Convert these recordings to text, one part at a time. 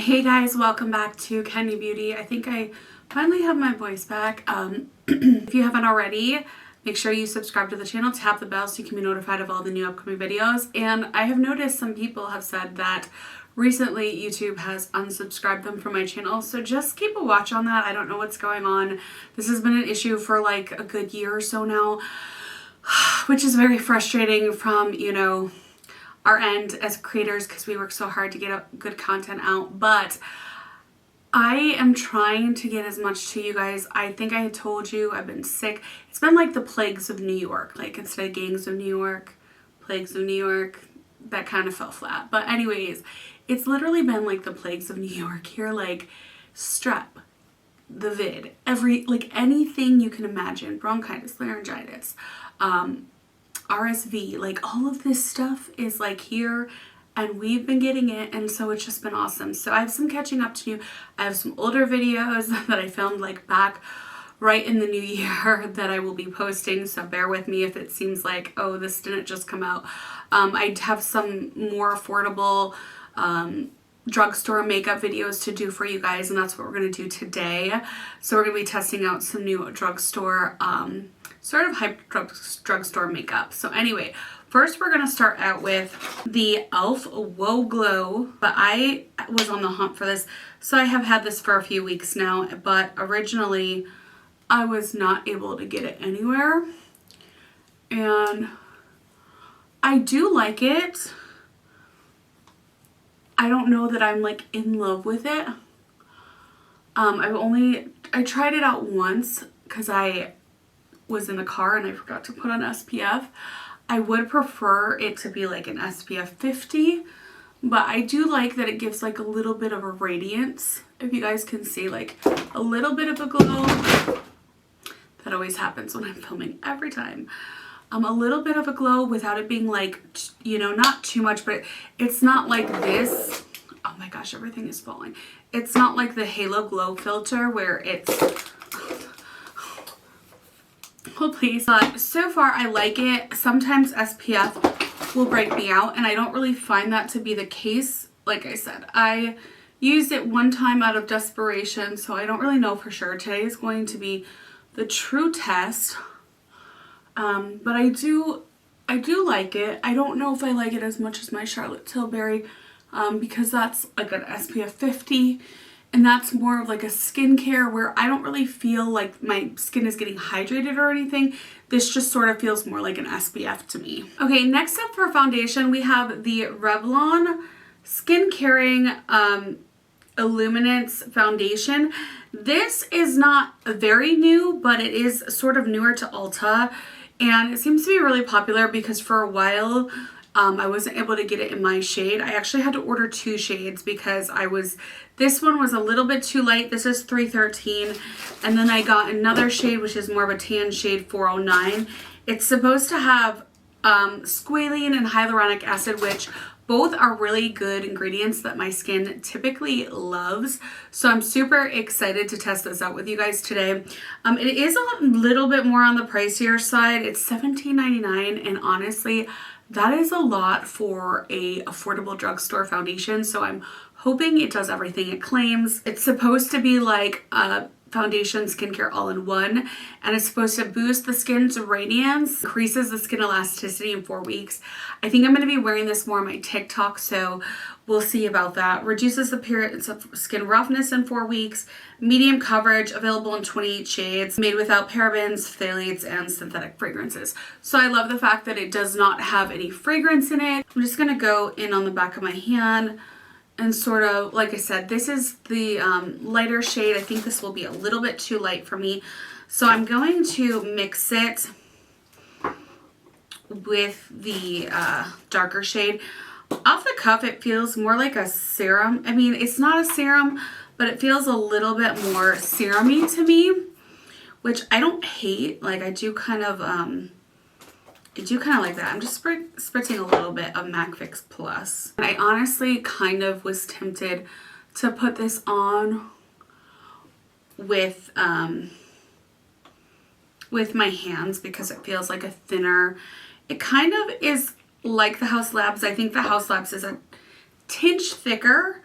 Hey guys, welcome back to Kendi Beauty. I think I finally have my voice back. If you haven't already, make sure you subscribe to the channel, tap the bell so you can be notified of all the new upcoming videos. And I have noticed some people have said that recently YouTube has unsubscribed them from my channel, so just keep a watch on that. I don't know what's going on. This has been an issue for like a good year or so now, which is very frustrating from, you know, our end as creators because we work so hard to get good content out. But I am trying to get as much to you guys. I think I had told you I've been sick. It's been like the plagues of New York, like instead of gangs of New York, plagues of New York. That kind of fell flat. But anyways, it's literally been like the plagues of New York here, like strep, the vid, like anything you can imagine, bronchitis, laryngitis, RSV, like all of this stuff is like here and we've been getting it, and so it's just been awesome. So I have some catching up to do. I have some older videos that I filmed like back right in the new year that I will be posting, so bear with me if it seems like, oh, this didn't just come out. I have some more affordable drugstore makeup videos to do for you guys, and that's what we're going to do today. So we're going to be testing out some new drugstore sort of hype drugstore makeup. So anyway, first we're going to start out with the e.l.f. Whoa Glow, but I was on the hunt for this, so I have had this for a few weeks now, but originally I was not able to get it anywhere, and I do like it. I don't know that I'm like in love with it. I tried it out once because I was in the car and I forgot to put on SPF. I would prefer it to be like an SPF 50, but I do like that it gives like a little bit of a radiance. If you guys can see, like a little bit of a glow. That always happens when I'm filming every time. A little bit of a glow without it being like, you know, not too much, but it's not like this. Oh my gosh, everything is falling. It's not like the Halo Glow filter where it's, oh please. But so far I like it. Sometimes SPF will break me out, and I don't really find that to be the case. Like I said, I used it one time out of desperation, so I don't really know for sure. Today is going to be the true test. But I do like it. I don't know if I like it as much as my Charlotte Tilbury, because that's like an SPF 50, and that's more of like a skincare where I don't really feel like my skin is getting hydrated or anything. This just sort of feels more like an SPF to me. Okay, next up for foundation, we have the Revlon Skin Caring Illuminance Foundation. This is not very new, but it is sort of newer to Ulta, and it seems to be really popular because for a while I wasn't able to get it in my shade. I actually had to order 2 shades because this one was a little bit too light. This is 313, and then I got another shade which is more of a tan shade, 409. It's supposed to have squalene and hyaluronic acid, which both are really good ingredients that my skin typically loves. So I'm super excited to test this out with you guys today. It is a little bit more on the pricier side. It's $17.99, and honestly, that is a lot for a affordable drugstore foundation. So I'm hoping it does everything it claims. It's supposed to be like a foundation skincare all-in-one, and it's supposed to boost the skin's radiance, increases the skin elasticity in 4 weeks. I think I'm going to be wearing this more on my TikTok, so we'll see about that. Reduces the appearance of skin roughness in 4 weeks. Medium coverage, available in 28 shades, made without parabens, phthalates, and synthetic fragrances. So I love the fact that it does not have any fragrance in it. I'm just going to go in on the back of my hand and sort of, like I said, this is the lighter shade. I think this will be a little bit too light for me. So I'm going to mix it with the darker shade. Off the cuff, it feels more like a serum. I mean, it's not a serum, but it feels a little bit more serum-y to me, which I don't hate. Like, I do kind of like that. I'm just spritzing a little bit of MAC Fix Plus. I honestly kind of was tempted to put this on with my hands because it feels like a thinner. It kind of is like the House Labs. I think the House Labs is a tinge thicker,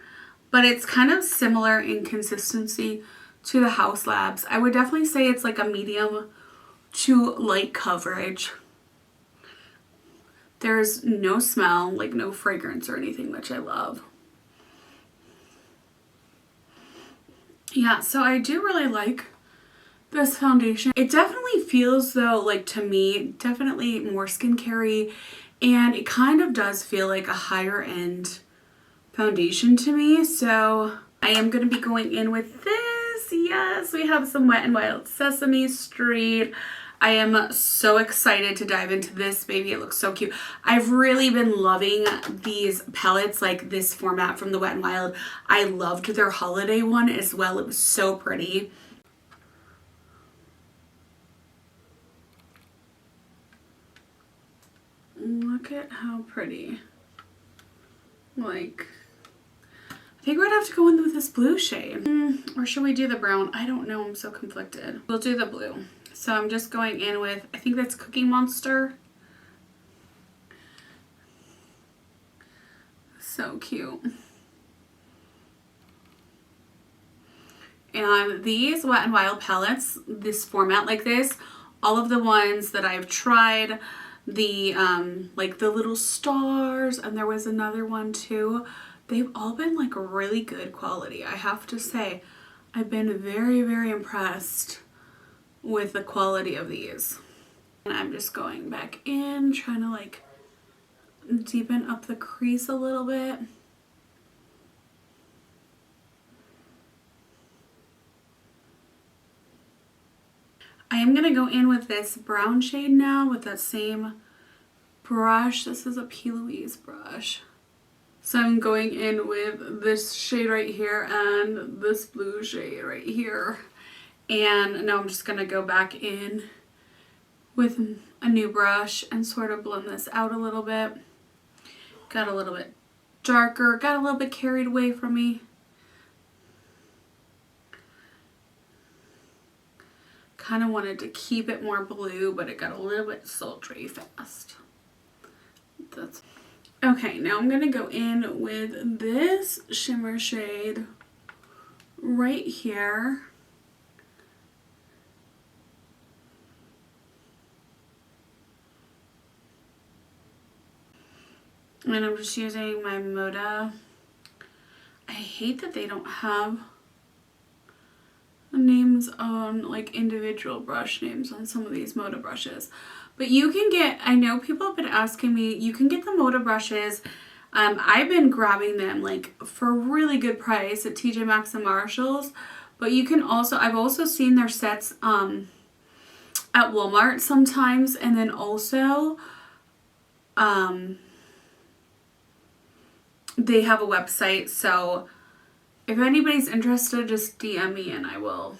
but it's kind of similar in consistency to the House Labs. I would definitely say it's like a medium to light coverage. There's no smell, like no fragrance or anything, which I love. Yeah, so I do really like this foundation. It definitely feels though, like to me, definitely more skincare-y, and it kind of does feel like a higher end foundation to me. So I am going to be going in with this. Yes, we have some Wet n Wild Sesame Street. I am so excited to dive into this baby. It looks so cute. I've really been loving these palettes, like this format from the Wet n Wild. I loved their holiday one as well. It was so pretty. Look at how pretty. Like, I think we're gonna have to go in with this blue shade. Or should we do the brown? I don't know, I'm so conflicted. We'll do the blue. So I'm just going in with, I think that's Cookie Monster. So cute. And these Wet n Wild palettes, this format like this, all of the ones that I've tried, the like the little stars, and there was another one too, they've all been like really good quality. I have to say, I've been very, very impressed with the quality of these. And I'm just going back in, trying to like deepen up the crease a little bit. I am going to go in with this brown shade now with that same brush. This is a PillowTalk brush. So I'm going in with this shade right here and this blue shade right here. And now I'm just going to go back in with a new brush and sort of blend this out a little bit. Got a little bit darker, got a little bit carried away from me. Kind of wanted to keep it more blue, but it got a little bit sultry fast. That's okay. Now I'm gonna go in with this shimmer shade right here. And I'm just using my Moda. I hate that they don't have names on like individual brush names on some of these Moda brushes, but you can get, I know people have been asking me, you can get the Moda brushes. I've been grabbing them like for a really good price at TJ Maxx and Marshalls, but you can also, I've also seen their sets at Walmart sometimes, and then also they have a website. So if anybody's interested, just DM me and I will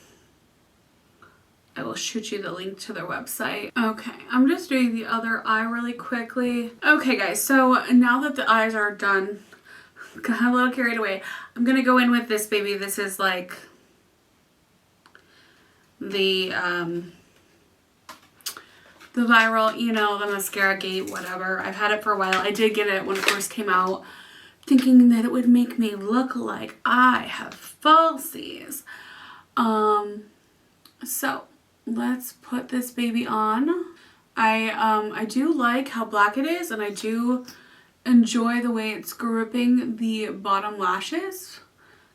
shoot you the link to their website. Okay, I'm just doing the other eye really quickly. Okay guys, so now that the eyes are done, got a little carried away, I'm gonna go in with this baby. This is like the viral, you know, the mascara gate, whatever. I've had it for a while. I did get it when it first came out, thinking that it would make me look like I have falsies. So let's put this baby on. I do like how black it is, and I do enjoy the way it's gripping the bottom lashes,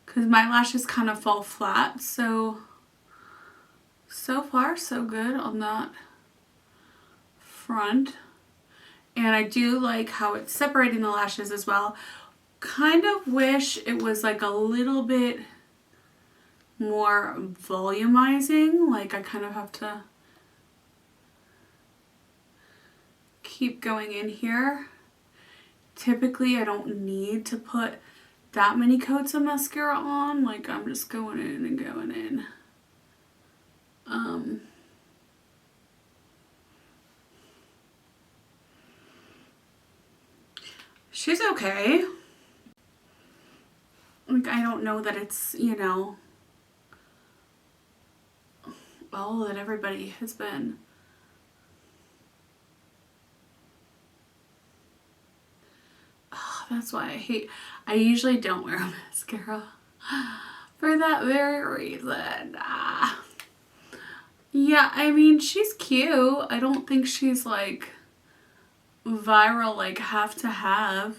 because my lashes kind of fall flat. So far so good on that front. And I do like how it's separating the lashes as well. Kind of wish it was like a little bit more volumizing. Like I kind of have to keep going in here. Typically I don't need to put that many coats of mascara on. Like I'm just going in and going in. She's okay. Like, I don't know that it's, you know, all that everybody has been. Oh, That's why I usually don't wear mascara for that very reason. Yeah, I mean, she's cute. I don't think she's like viral, like have to have.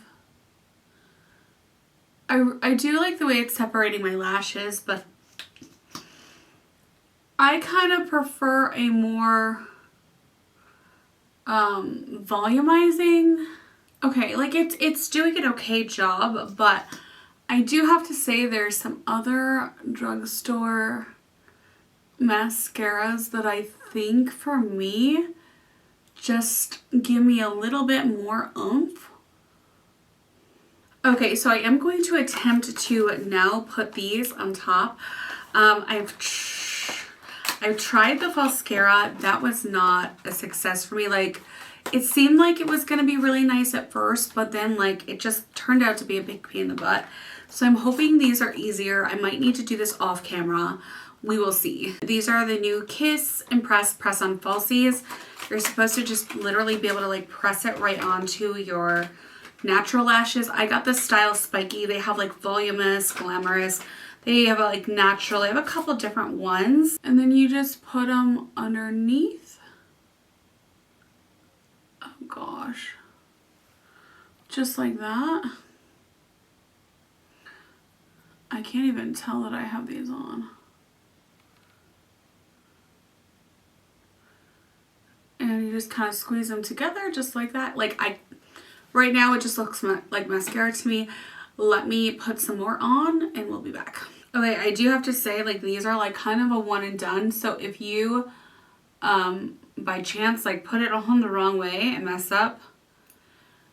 I do like the way it's separating my lashes, but I kind of prefer a more volumizing. Okay, like it's doing an okay job, but I do have to say there's some other drugstore mascaras that I think for me just give me a little bit more oomph. Okay, so I am going to attempt to now put these on top. I've tried the mascara. That was not a success for me. Like, it seemed like it was going to be really nice at first, but then like it just turned out to be a big pain in the butt. So I'm hoping these are easier. I might need to do this off camera. We will see. These are the new Kiss Impress Press-On Falsies. You're supposed to just literally be able to like press it right onto your natural lashes. I got the style Spiky. They have like voluminous, glamorous. They have like natural. They have a couple different ones. And then you just put them underneath. Oh gosh. Just like that. I can't even tell that I have these on. And you just kind of squeeze them together just like that. Like right now it just looks like mascara to me. Let me put some more on and we'll be back. Okay, I do have to say like these are like kind of a one and done. So if you by chance like put it on the wrong way and mess up,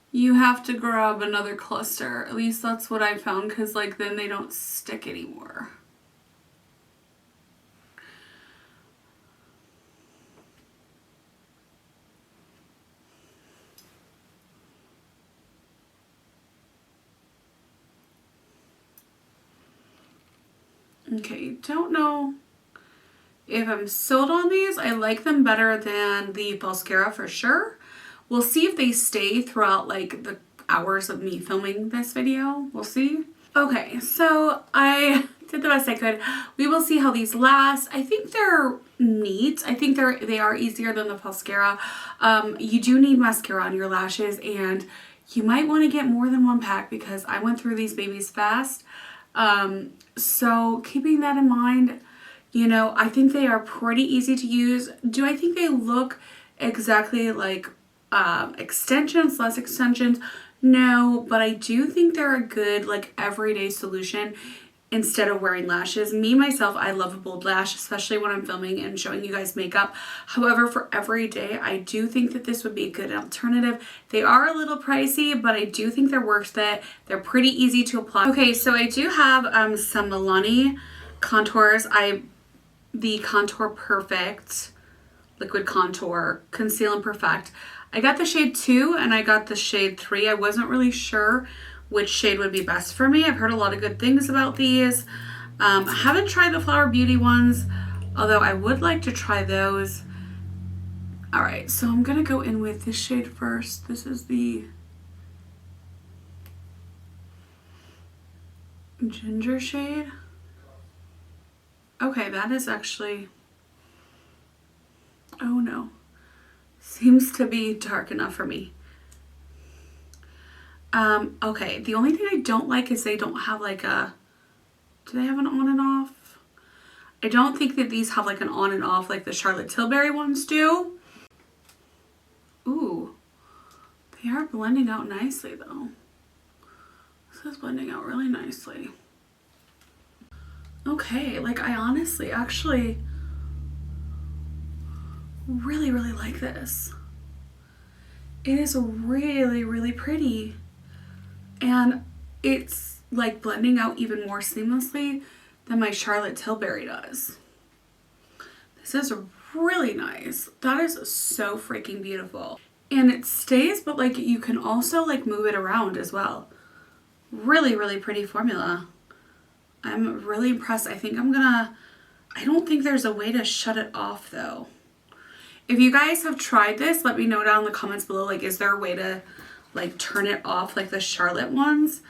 you have to grab another cluster. At least that's what I found, because like then they don't stick anymore. Okay, don't know if I'm sold on these. I like them better than the mascara for sure. We'll see if they stay throughout like the hours of me filming this video. We'll see. Okay, so I did the best I could. We will see how these last. I think they're neat. I think they are easier than the mascara. You do need mascara on your lashes, and you might want to get more than one pack because I went through these babies fast. So keeping that in mind, you know, I think they are pretty easy to use. Do I think they look exactly like extensions, less extensions? No, but I do think they're a good like everyday solution instead of wearing lashes. Me, myself, I love a bold lash, especially when I'm filming and showing you guys makeup. However, for every day, I do think that this would be a good alternative. They are a little pricey, but I do think they're worth it. They're pretty easy to apply. Okay, so I do have some Milani contours. The Contour Perfect Liquid Contour Conceal and Perfect. I got the shade 2 and I got the shade 3. I wasn't really sure which shade would be best for me. I've heard a lot of good things about these. I haven't tried the Flower Beauty ones, although I would like to try those. Alright, so I'm going to go in with this shade first. This is the ginger shade. Okay, that is actually, oh no, seems to be dark enough for me. Okay, the only thing I don't like is they don't have like a, do they have an on and off? I don't think that these have like an on and off like the Charlotte Tilbury ones do. Ooh, they are blending out nicely though. This is blending out really nicely. Okay, like I honestly actually really like this. It is really, really pretty. And it's like blending out even more seamlessly than my Charlotte Tilbury does. This is really nice. That is so freaking beautiful. And it stays, but like you can also like move it around as well. Really pretty formula. I'm really impressed. I think I don't think there's a way to shut it off though. If you guys have tried this, let me know down in the comments below, like is there a way to like turn it off like the Charlotte ones.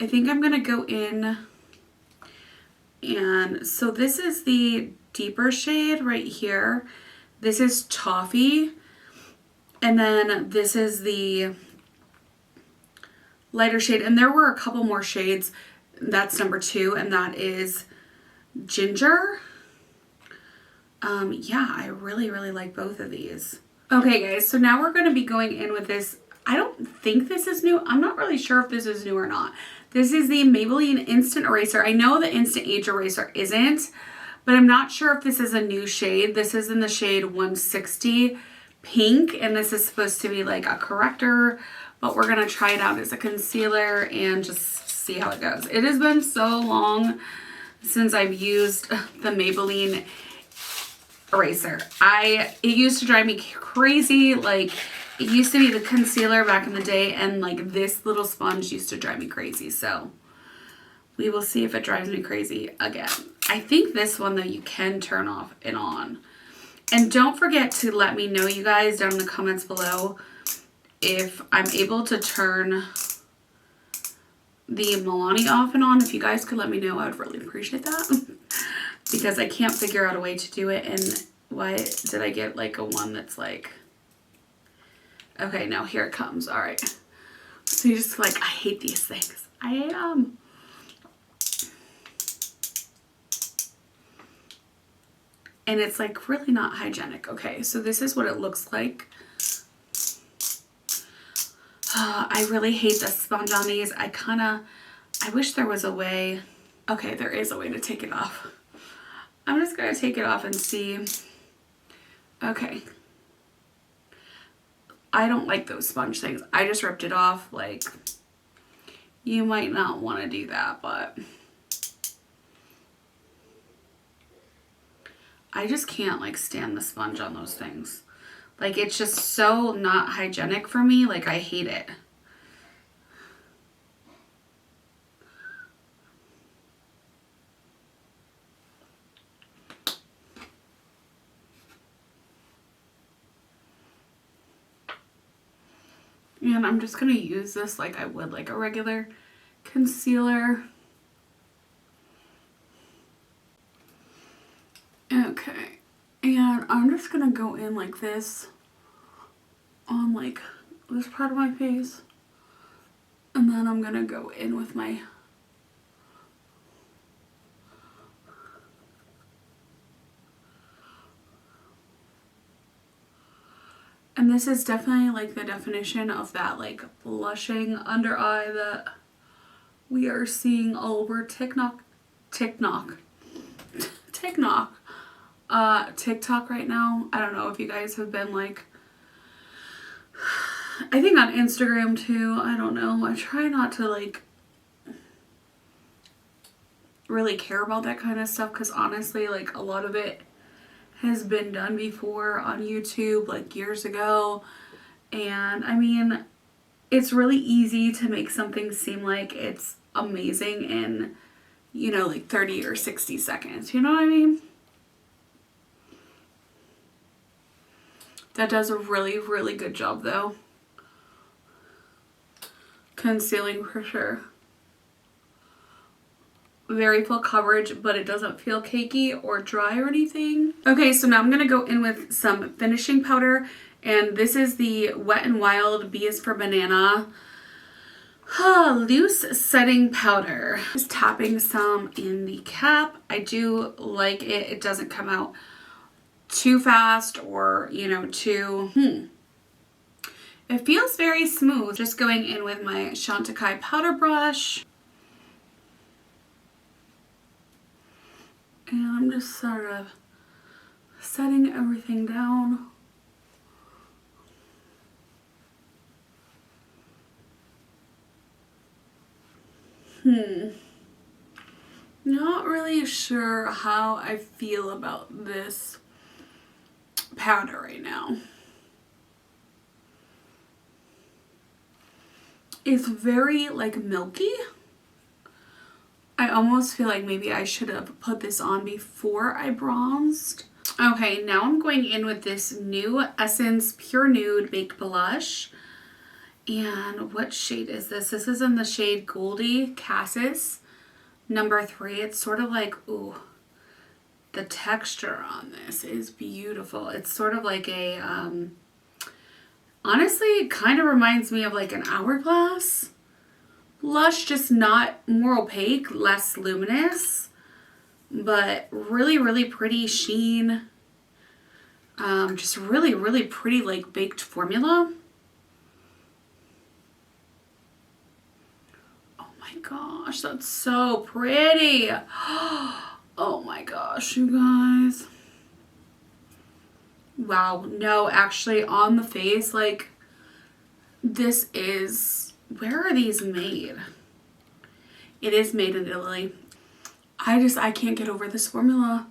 I think I'm gonna go in, and so this is the deeper shade right here. This is Toffee, and then this is the lighter shade, and there were a couple more shades. That's number 2, and that is Ginger. Yeah, I really like both of these. Okay guys, so now we're going to be going in with this. I don't think this is new. I'm not really sure if this is new or not. This is the Maybelline Instant Eraser. I know the Instant Age Eraser isn't, but I'm not sure if this is a new shade. This is in the shade 160 Pink, and this is supposed to be like a corrector, but we're going to try it out as a concealer and just see how it goes. It has been so long since I've used the Maybelline eraser. It used to drive me crazy. Like, it used to be the concealer back in the day, and like this little sponge used to drive me crazy. So we will see if it drives me crazy again. I think this one though, you can turn off and on. And don't forget to let me know, you guys, down in the comments below, if I'm able to turn the Milani off and on. If you guys could let me know, I would really appreciate that. Because I can't figure out a way to do it. And why did I get like a one that's like, okay, now here it comes. All right. So you just like, I hate these things. I am. And it's like really not hygienic. Okay, so this is what it looks like. I really hate the sponge on these. I wish there was a way. Okay, there is a way to take it off. I'm just going to take it off and see. Okay. I don't like those sponge things. I just ripped it off. Like, you might not want to do that, but I just can't like stand the sponge on those things. Like, it's just so not hygienic for me. Like, I hate it. And I'm just going to use this like I would like a regular concealer. Okay. And I'm just going to go in like this on like this part of my face. And then I'm going to go in with my and this is definitely like the definition of that like blushing under eye that we are seeing all over TikTok right now. I don't know if you guys have been like, I think on Instagram too. I don't know. I try not to like really care about that kind of stuff because honestly, like a lot of it has been done before on YouTube like years ago. And I mean, it's really easy to make something seem like it's amazing in, you know, like 30 or 60 seconds. You know what I mean? That does a really good job though. Concealing for sure. Very full coverage, but it doesn't feel cakey or dry or anything. Okay, so now I'm going to go in with some finishing powder. And this is the Wet n Wild B is for Banana loose setting powder. Just tapping some in the cap. I do like it. It doesn't come out too fast or, you know, too... It feels very smooth. Just going in with my Chantecaille powder brush. And I'm just sort of setting everything down. Not really sure how I feel about this powder right now. It's very like milky. I almost feel like maybe I should have put this on before I bronzed. Okay, now I'm going in with this new Essence Pure Nude Baked Blush. And what shade is this? This is in the shade Goldie Cassis, number 3. It's sort of like, ooh, the texture on this is beautiful. It's sort of like a, honestly, it kind of reminds me of like an Hourglass blush, just not more opaque, less luminous, but really, really pretty sheen. Just really, really pretty, like, baked formula. Oh my gosh, that's so pretty. Oh my gosh, you guys. Wow, no, actually on the face, like, this is, where are these made? It is made in Italy. I can't get over this formula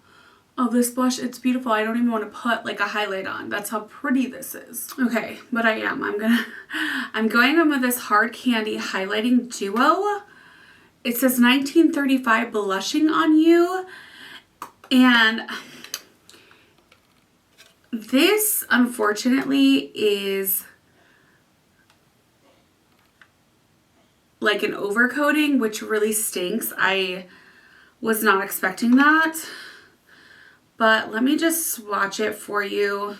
of this blush. It's beautiful. I don't even want to put like a highlight on. That's how pretty this is. Okay, but I'm going in with this Hard Candy Highlighting Duo. It says 1935 Blushing on You. And this, unfortunately, is like an overcoating, which really stinks. I was not expecting that. But let me just swatch it for you.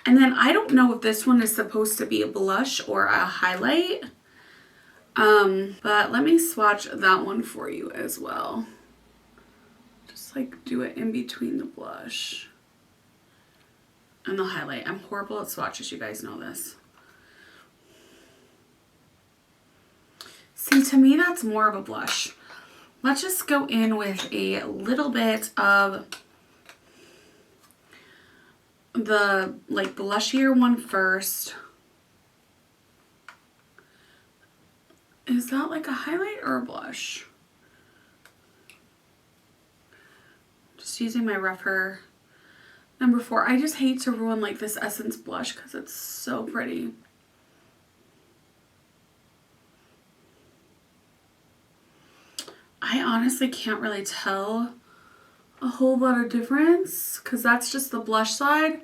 And then I don't know if this one is supposed to be a blush or a highlight. But let me swatch that one for you as well. Just like do it in between the blush and the highlight. I'm horrible at swatches, you guys know this. See, to me that's more of a blush. Let's just go in with a little bit of the like blushier one first. Is that like a highlight or a blush? Just using my rougher number 4. I just hate to ruin like this Essence blush because it's so pretty. I honestly can't really tell a whole lot of difference because that's just the blush side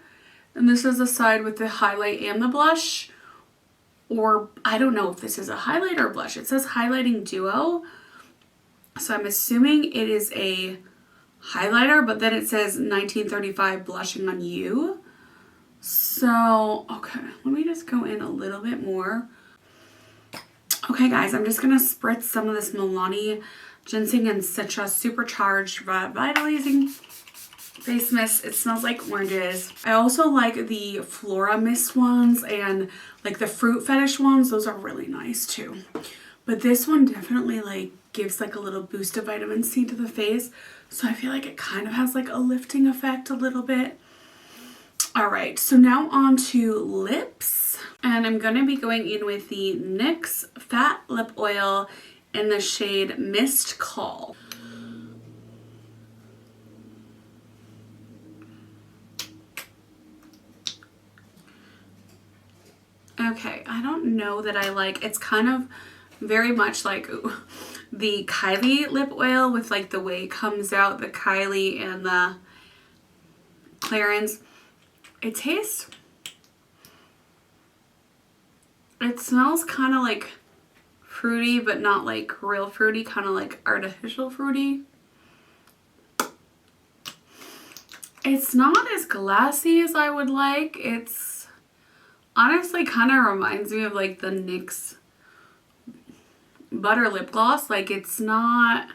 and this is the side with the highlight and the blush. Or I don't know if this is a highlight or a blush. It says Highlighting Duo, so I'm assuming it is a highlighter, but then it says 1935 Blushing on You. So okay, let me just go in a little bit more. Okay guys, I'm just gonna spritz some of this Milani Ginseng and Citrus Supercharged Revitalizing Face Mist. It smells like oranges. I also like the Flora Mist ones and like the Fruit Fetish ones. Those are really nice too. But this one definitely like gives like a little boost of vitamin C to the face. So I feel like it kind of has like a lifting effect a little bit. All right, so now on to lips. And I'm going to be going in with the NYX Fat Lip Oil in the shade Mist Call. Okay, I don't know that I like, it's kind of very much like the Kylie lip oil with like the way it comes out, the Kylie and the Clarins. It tastes, it smells kind of like fruity, but not like real fruity, kind of like artificial fruity. It's not as glassy as I would like. It's honestly kind of reminds me of like the NYX Butter Lip Gloss. Like it's not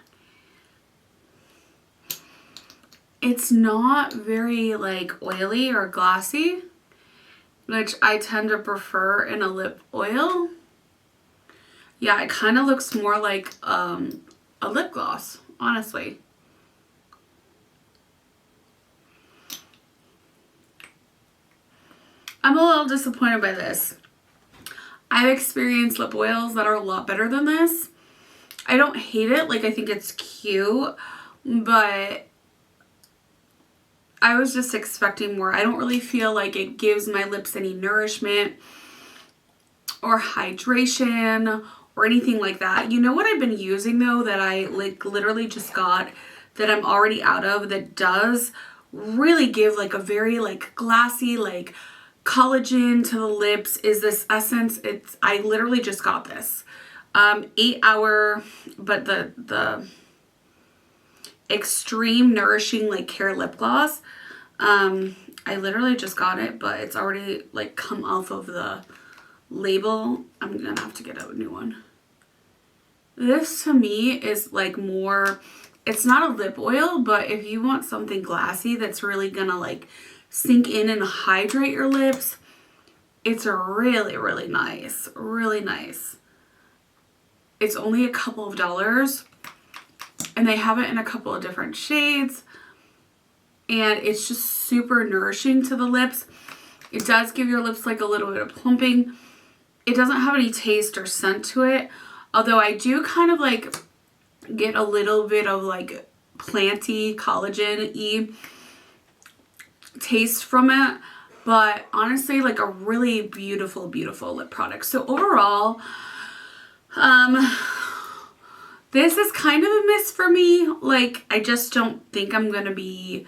very like oily or glossy, which I tend to prefer in a lip oil. Yeah, it kind of looks more like a lip gloss, honestly. I'm a little disappointed by this. I've experienced lip oils that are a lot better than this. I don't hate it, like I think it's cute, but I was just expecting more. I don't really feel like it gives my lips any nourishment or hydration or anything like that. You know what I've been using though that I like literally just got that I'm already out of that does really give like a very like glassy, like collagen to the lips is this essence. I literally just got this 8 hour, but the extreme nourishing like care lip gloss. I literally just got it, but it's already like come off of the label. I'm gonna have to get a new one. This to me is like more, it's not a lip oil, but if you want something glassy that's really gonna like sink in and hydrate your lips, it's really, really nice. Really nice. It's only a couple of dollars, and they have it in a couple of different shades, and it's just super nourishing to the lips. It does give your lips like a little bit of plumping. It doesn't have any taste or scent to it, although I do kind of like get a little bit of like planty, collagen-y taste from it. But honestly, like a really beautiful, beautiful lip product. So overall, this is kind of a miss for me. Like, I just don't think I'm gonna be,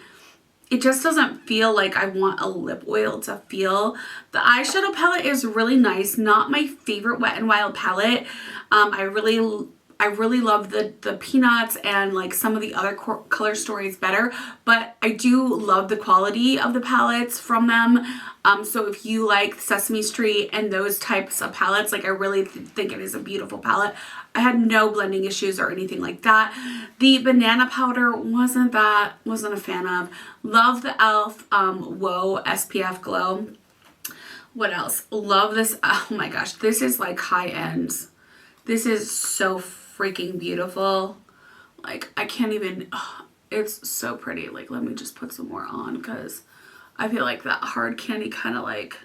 it just doesn't feel like I want a lip oil to feel. The eyeshadow palette is really nice. Not my favorite Wet n Wild palette. I really love the peanuts and like some of the other color stories better, but I do love the quality of the palettes from them. So if you like Sesame Street and those types of palettes, like I really think it is a beautiful palette. I had no blending issues or anything like that. The banana powder wasn't a fan of. Love the e.l.f. Whoa SPF Glow. What else? Love this. Oh my gosh, this is like high end. This is so freaking beautiful. Like I can't even, it's so pretty. Like let me just put some more on because I feel like that hard candy kind of like,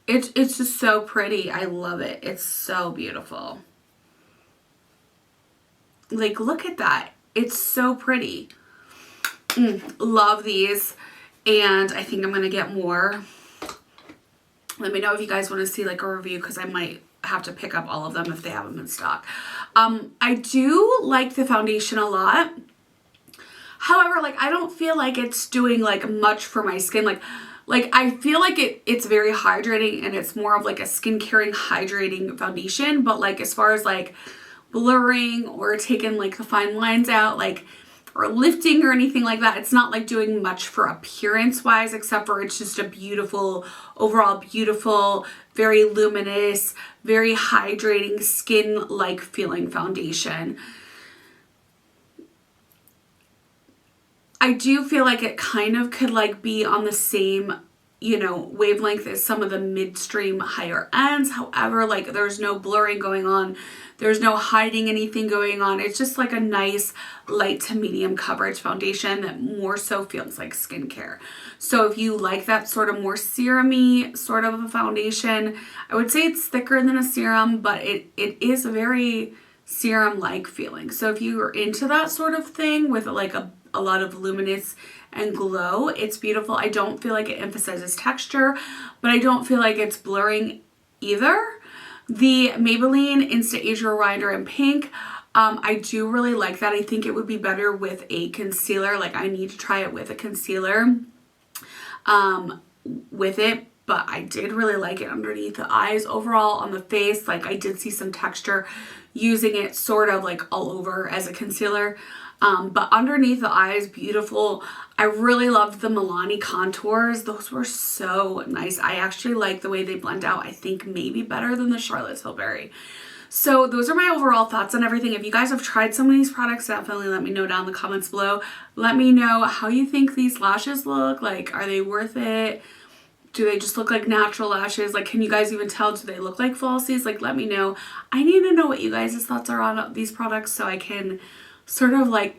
it's just so pretty. I love it. It's so beautiful. Like look at that. It's so pretty. Love these, and I think I'm gonna get more. Let me know if you guys want to see like a review, because I might have to pick up all of them if they have them in stock. I do like the foundation a lot. However, like I don't feel like it's doing like much for my skin. Like I feel like it's very hydrating, and it's more of like a skin caring hydrating foundation. But like as far as like blurring or taking like the fine lines out, like or lifting or anything like that, it's not like doing much for appearance wise, except for it's just a beautiful, overall beautiful, very luminous, very hydrating, skin like feeling foundation. I do feel like it kind of could like be on the same, you know, wavelength as some of the midstream higher ends. However, like there's no blurring going on. There's no hiding anything going on. It's just like a nice light to medium coverage foundation that more so feels like skincare. So if you like that sort of more serum-y sort of a foundation, I would say it's thicker than a serum, but it is a very serum-like feeling. So if you are into that sort of thing with like a lot of luminous and glow, it's beautiful. I don't feel like it emphasizes texture, but I don't feel like it's blurring either. The Maybelline Instant Age Rewinder in pink, I do really like that. I think it would be better with a concealer. Like I need to try it with a concealer with it, but I did really like it underneath the eyes. Overall on the face, like I did see some texture using it sort of like all over as a concealer. But underneath the eyes, beautiful. I really loved the Milani contours. Those were so nice. I actually like the way they blend out. I think maybe better than the Charlotte Tilbury. So those are my overall thoughts on everything. If you guys have tried some of these products, definitely let me know down in the comments below. Let me know how you think these lashes look. Like, are they worth it? Do they just look like natural lashes? Like, can you guys even tell? Do they look like falsies? Like, let me know. I need to know what you guys' thoughts are on these products so I can sort of like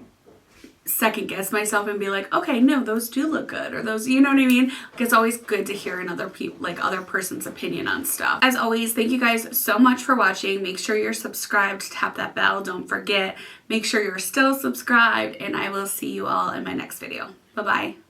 second guess myself and be like, okay, no, those do look good, or those, you know what I mean? Like, it's always good to hear another other person's opinion on stuff. As always, thank you guys so much for watching. Make sure you're subscribed, tap that bell, don't forget. Make sure you're still subscribed, and I will see you all in my next video. Bye-bye.